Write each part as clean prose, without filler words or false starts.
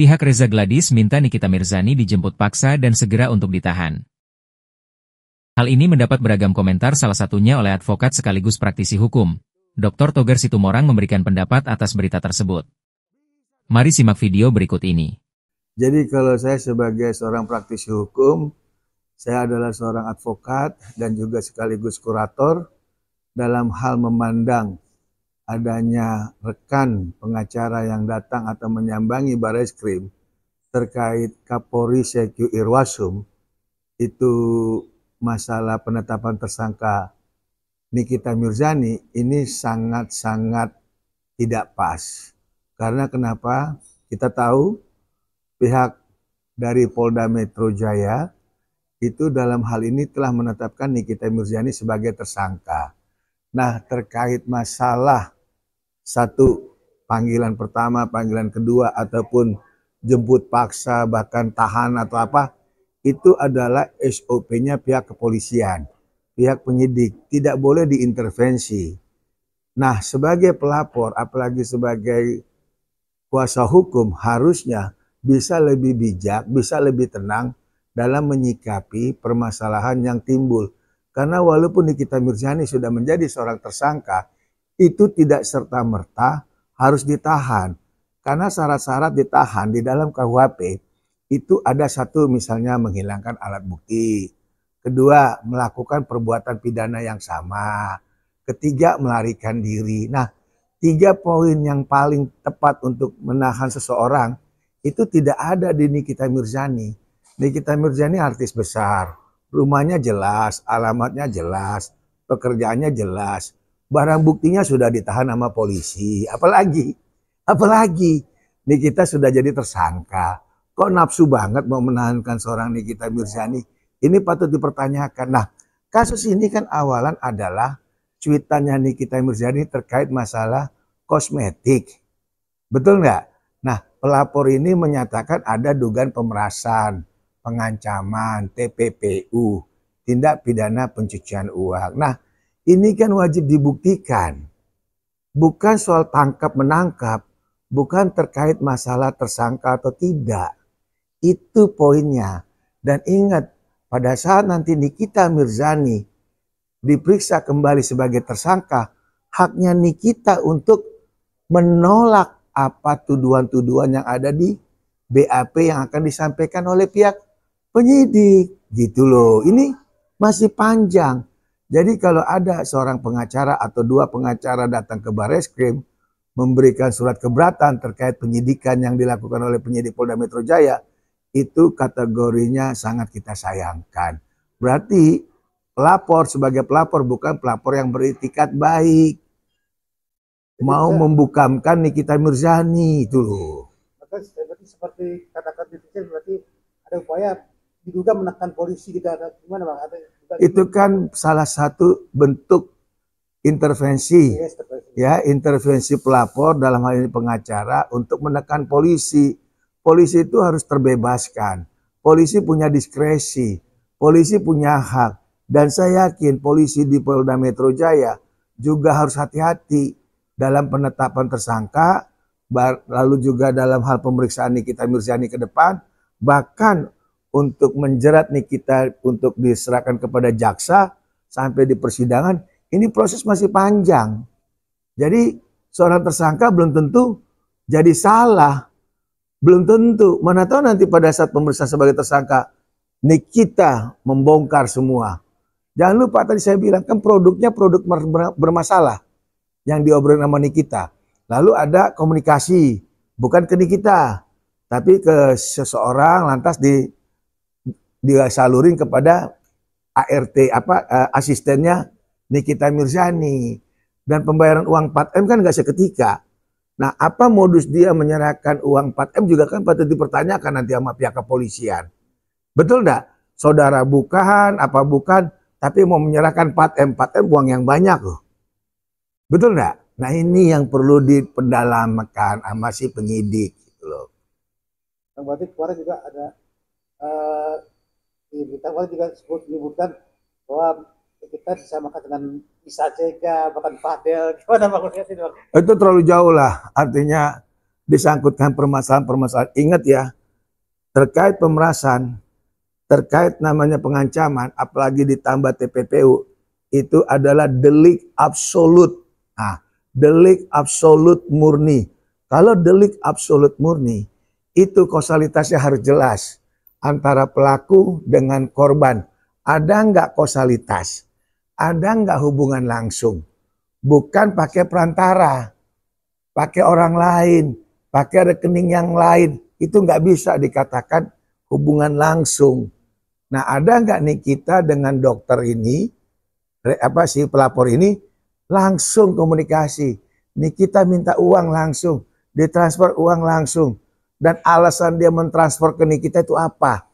Pihak Reza Gladys minta Nikita Mirzani dijemput paksa dan segera untuk ditahan. Hal ini mendapat beragam komentar, salah satunya oleh advokat sekaligus praktisi hukum, Dr. Togar Situmorang memberikan pendapat atas berita tersebut. Mari simak video berikut ini. Jadi kalau saya sebagai seorang praktisi hukum, saya adalah seorang advokat dan juga sekaligus kurator dalam hal memandang adanya rekan pengacara yang datang atau menyambangi Barreskrim terkait Kapolri Syeku Irwasum, itu masalah penetapan tersangka Nikita Mirzani ini sangat-sangat tidak pas. Karena kenapa? Kita tahu pihak dari Polda Metro Jaya itu dalam hal ini telah menetapkan Nikita Mirzani sebagai tersangka. Nah, terkait masalah satu, panggilan pertama, panggilan kedua, ataupun jemput paksa, bahkan tahan atau apa, itu adalah SOP-nya pihak kepolisian, pihak penyidik, tidak boleh diintervensi. Nah, sebagai pelapor, apalagi sebagai kuasa hukum, harusnya bisa lebih bijak, bisa lebih tenang dalam menyikapi permasalahan yang timbul. Karena walaupun Nikita Mirzani sudah menjadi seorang tersangka, itu tidak serta-merta harus ditahan. Karena syarat-syarat ditahan di dalam KUHP itu ada satu, misalnya menghilangkan alat bukti. Kedua, melakukan perbuatan pidana yang sama. Ketiga, melarikan diri. Nah, 3 poin yang paling tepat untuk menahan seseorang itu tidak ada di Nikita Mirzani. Nikita Mirzani artis besar, rumahnya jelas, alamatnya jelas, pekerjaannya jelas. Barang buktinya sudah ditahan sama polisi. Apalagi Nikita sudah jadi tersangka. Kok nafsu banget mau menahankan seorang Nikita Mirzani? Ini patut dipertanyakan. Nah, kasus ini kan awalan adalah cuitannya Nikita Mirzani terkait masalah kosmetik. Betul nggak? Nah, pelapor ini menyatakan ada dugaan pemerasan, pengancaman, TPPU, tindak pidana pencucian uang. Nah, ini kan wajib dibuktikan. Bukan soal tangkap-menangkap, bukan terkait masalah tersangka atau tidak. Itu poinnya. Dan ingat, pada saat nanti Nikita Mirzani diperiksa kembali sebagai tersangka, haknya Nikita untuk menolak apa tuduhan-tuduhan yang ada di BAP yang akan disampaikan oleh pihak penyidik. Gitu loh. Ini masih panjang. Jadi kalau ada seorang pengacara atau 2 pengacara datang ke Barreskrim memberikan surat keberatan terkait penyidikan yang dilakukan oleh penyidik Polda Metro Jaya, itu kategorinya sangat kita sayangkan. Berarti pelapor sebagai pelapor bukan pelapor yang beretikat baik. Mau membukamkan Nikita Mirzani itu loh. Berarti seperti kata-kata berarti ada upaya diduga menekan polisi, kita ada gimana Bang? Itu kan salah satu bentuk intervensi, ya, intervensi pelapor dalam hal ini pengacara untuk menekan polisi. Polisi itu harus terbebaskan. Polisi punya diskresi, polisi punya hak, dan saya yakin polisi di Polda Metro Jaya juga harus hati-hati dalam penetapan tersangka, lalu juga dalam hal pemeriksaan Nikita Mirzani ke depan, bahkan untuk menjerat Nikita untuk diserahkan kepada jaksa sampai di persidangan, ini proses masih panjang. Jadi seorang tersangka belum tentu jadi salah. Belum tentu. Mana tahu nanti pada saat pemeriksaan sebagai tersangka, Nikita membongkar semua. Jangan lupa tadi saya bilang kan produknya produk bermasalah yang diobrolin sama Nikita. Lalu ada komunikasi, bukan ke Nikita, tapi ke seseorang, lantas disalurin kepada ART asistennya Nikita Mirzani, dan pembayaran uang 4M kan nggak seketika. Nah, apa modus dia menyerahkan uang 4M juga kan patut dipertanyakan nanti sama pihak kepolisian. Betul nggak? Saudara bukan, apa bukan, tapi mau menyerahkan 4M uang yang banyak loh. Betul nggak? Nah, ini yang perlu dipendalaman sama si penyidik gitu loh. Berarti kemarin juga ada di berita juga disebutkan bahwa kita disamakan dengan Isa Jega, bahkan Fadel. Gimana Bang? Itu terlalu jauh lah. Artinya disangkutkan permasalahan-permasalahan. Ingat ya, terkait pemerasan, terkait namanya pengancaman, apalagi ditambah TPPU, itu adalah delik absolut. Nah, delik absolut murni. Kalau delik absolut murni, itu kausalitasnya harus jelas antara pelaku dengan korban. Ada nggak kausalitas? Ada nggak hubungan langsung? Bukan pakai perantara, pakai orang lain, pakai rekening yang lain. Itu nggak bisa dikatakan hubungan langsung. Nah, ada nggak nih kita dengan dokter ini, si pelapor ini langsung komunikasi. Nih kita minta uang langsung, ditransfer uang langsung. Dan alasan dia mentransfer ke kita itu apa?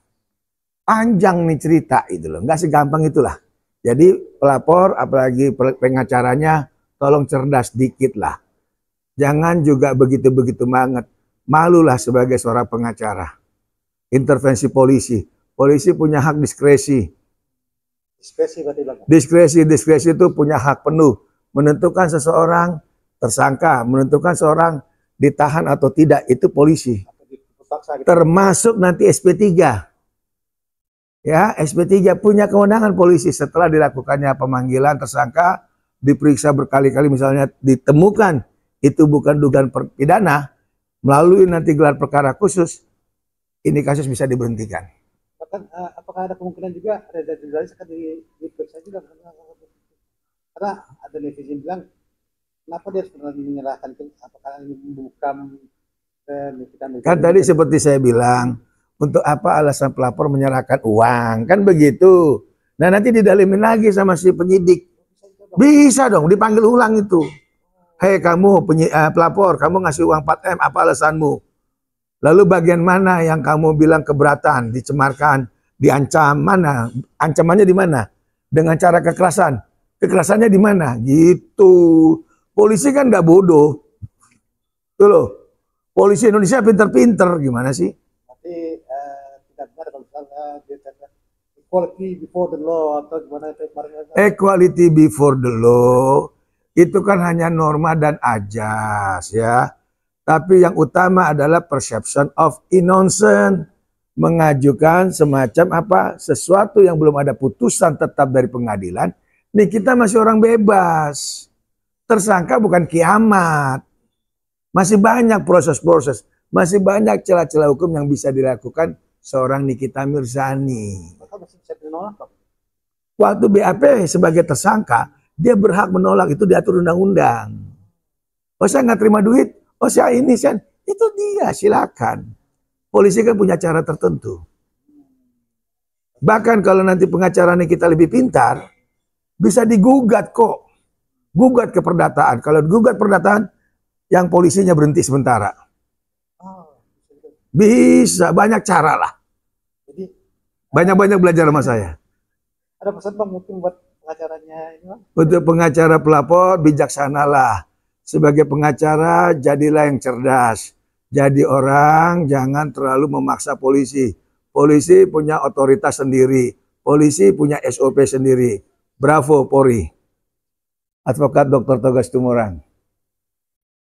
Panjang nih cerita itu loh, nggak segampang itulah. Jadi pelapor, apalagi pengacaranya, tolong cerdas dikit lah. Jangan juga begitu-begitu banget. Malulah sebagai seorang pengacara. Intervensi polisi. Polisi punya hak diskresi. Diskresi berarti Bang. Diskresi itu punya hak penuh. Menentukan seseorang tersangka, menentukan seorang ditahan atau tidak, itu polisi. Termasuk nanti SP3. Ya, SP3 punya kewenangan polisi setelah dilakukannya pemanggilan tersangka, diperiksa berkali-kali misalnya ditemukan itu bukan dugaan pidana, melalui nanti gelar perkara khusus, ini kasus bisa diberhentikan. Bahkan apakah ada kemungkinan juga Reza Juralis akan diperiksa juga? Karena ada netizen bilang, kenapa dia sebenarnya menyerahkan, apakah ini membuka kan tadi seperti saya bilang, untuk apa alasan pelapor menyerahkan uang, kan begitu. Nah nanti didalimin lagi sama si penyidik. Bisa dong dipanggil ulang itu. Hei kamu pelapor, kamu ngasih uang 4M, apa alasanmu? Lalu bagian mana yang kamu bilang keberatan, dicemarkan, diancam, mana? Ancamannya di mana? Dengan cara kekerasan. Kekerasannya di mana? Gitu. Polisi kan nggak bodoh. Tuh loh. Polisi Indonesia pinter-pinter, gimana sih? Tapi tidak benar kalau misalnya dia kata equality before the law atau gimana itu kemarin. Equality before the law itu kan hanya norma dan ajas ya. Tapi yang utama adalah perception of innocence, mengajukan semacam apa sesuatu yang belum ada putusan tetap dari pengadilan. Nih kita masih orang bebas, tersangka bukan kiamat. Masih banyak proses-proses, masih banyak celah-celah hukum yang bisa dilakukan seorang Nikita Mirzani. Maka masih bisa menolak. Waktu BAP sebagai tersangka, dia berhak menolak, itu diatur undang-undang. Oh saya nggak terima duit, oh saya ini, itu dia silakan. Polisi kan punya cara tertentu. Bahkan kalau nanti pengacaranya kita lebih pintar, bisa digugat kok. Gugat ke perdataan. Kalau gugat perdataan, yang polisinya berhenti sementara. Bisa, banyak cara lah. Jadi banyak-banyak belajar sama saya. ada pesan Bang mungkin buat pengacaranya ini Bang? Untuk pengacara pelapor, bijaksanalah. Sebagai pengacara, jadilah yang cerdas. Jadi orang jangan terlalu memaksa polisi. Polisi punya otoritas sendiri. Polisi punya SOP sendiri. Bravo Polri. Advokat Dr. Togar Situmorang.